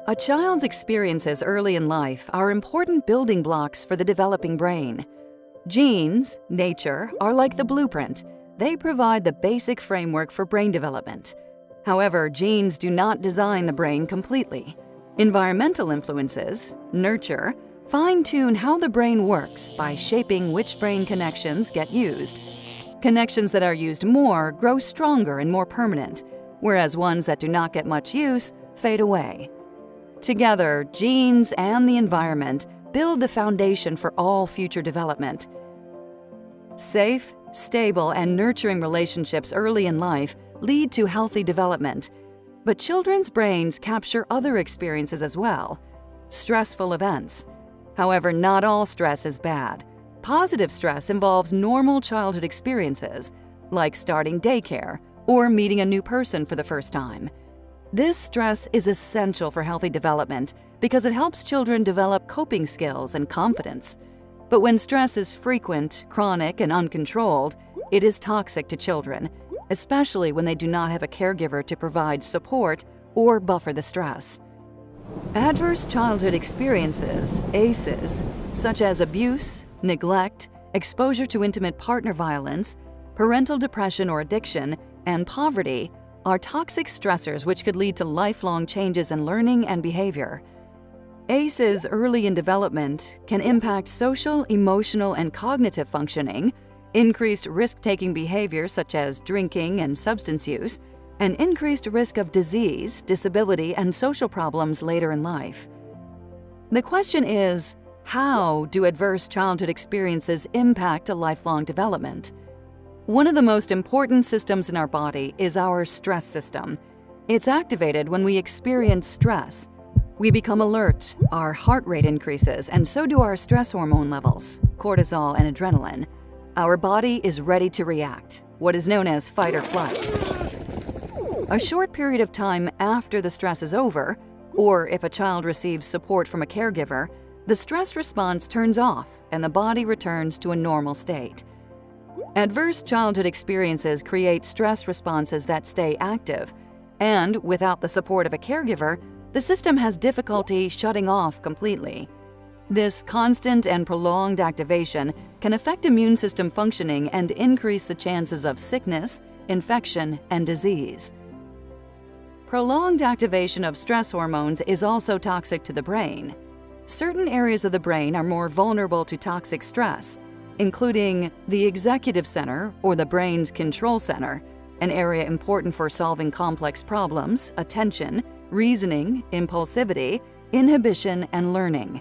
A child's experiences early in life are important building blocks for the developing brain. Genes, nature, are like the blueprint. They provide the basic framework for brain development. However, genes do not design the brain completely. Environmental influences, nurture, fine-tune how the brain works by shaping which brain connections get used. Connections that are used more grow stronger and more permanent, whereas ones that do not get much use fade away. Together, genes and the environment build the foundation for all future development. Safe, stable, and nurturing relationships early in life lead to healthy development. But children's brains capture other experiences as well. Stressful events. However, not all stress is bad. Positive stress involves normal childhood experiences, like starting daycare or meeting a new person for the first time. This stress is essential for healthy development because it helps children develop coping skills and confidence. But when stress is frequent, chronic, and uncontrolled, it is toxic to children, especially when they do not have a caregiver to provide support or buffer the stress. Adverse childhood experiences, ACEs, such as abuse, neglect, exposure to intimate partner violence, parental depression or addiction, and poverty, are toxic stressors which could lead to lifelong changes in learning and behavior. ACEs early in development can impact social, emotional, and cognitive functioning, increased risk-taking behavior such as drinking and substance use, and increased risk of disease, disability, and social problems later in life. The question is, how do adverse childhood experiences impact a lifelong development? One of the most important systems in our body is our stress system. It's activated when we experience stress. We become alert, our heart rate increases, and so do our stress hormone levels, cortisol and adrenaline. Our body is ready to react, what is known as fight or flight. A short period of time after the stress is over, or if a child receives support from a caregiver, the stress response turns off and the body returns to a normal state. Adverse childhood experiences create stress responses that stay active, and without the support of a caregiver, the system has difficulty shutting off completely. This constant and prolonged activation can affect immune system functioning and increase the chances of sickness, infection, and disease. Prolonged activation of stress hormones is also toxic to the brain. Certain areas of the brain are more vulnerable to toxic stress, including the executive center or the brain's control center, an area important for solving complex problems, attention, reasoning, impulsivity, inhibition, and learning.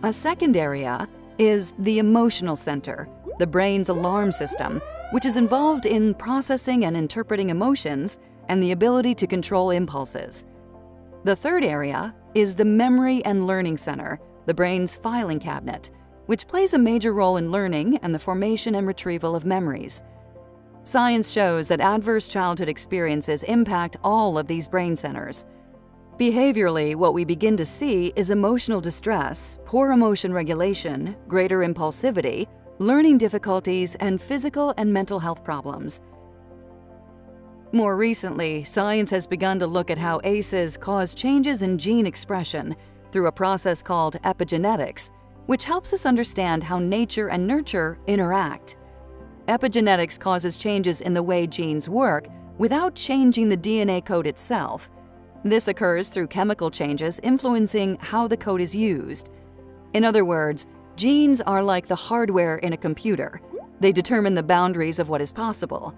A second area is the emotional center, the brain's alarm system, which is involved in processing and interpreting emotions and the ability to control impulses. The third area is the memory and learning center, the brain's filing cabinet, which plays a major role in learning and the formation and retrieval of memories. Science shows that adverse childhood experiences impact all of these brain centers. Behaviorally, what we begin to see is emotional distress, poor emotion regulation, greater impulsivity, learning difficulties, and physical and mental health problems. More recently, science has begun to look at how ACEs cause changes in gene expression through a process called epigenetics, which helps us understand how nature and nurture interact. Epigenetics causes changes in the way genes work without changing the DNA code itself. This occurs through chemical changes influencing how the code is used. In other words, genes are like the hardware in a computer. They determine the boundaries of what is possible.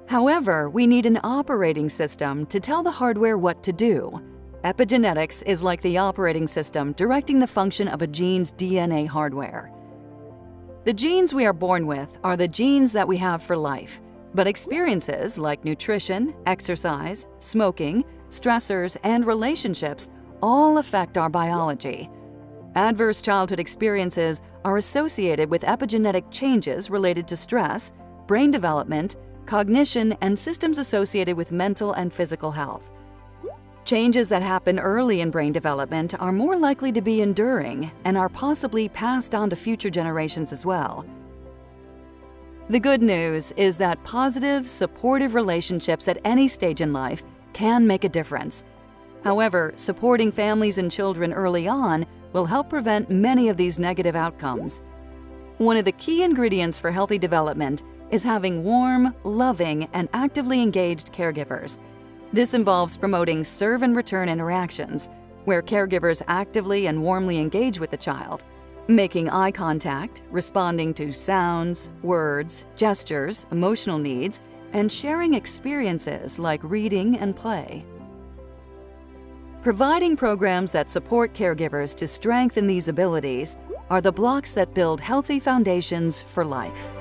However, we need an operating system to tell the hardware what to do. Epigenetics is like the operating system directing the function of a gene's DNA hardware. The genes we are born with are the genes that we have for life, but experiences like nutrition, exercise, smoking, stressors, and relationships all affect our biology. Adverse childhood experiences are associated with epigenetic changes related to stress, brain development, cognition, and systems associated with mental and physical health. Changes that happen early in brain development are more likely to be enduring and are possibly passed on to future generations as well. The good news is that positive, supportive relationships at any stage in life can make a difference. However, supporting families and children early on will help prevent many of these negative outcomes. One of the key ingredients for healthy development is having warm, loving, and actively engaged caregivers. This involves promoting serve and return interactions, where caregivers actively and warmly engage with the child, making eye contact, responding to sounds, words, gestures, emotional needs, and sharing experiences like reading and play. Providing programs that support caregivers to strengthen these abilities are the blocks that build healthy foundations for life.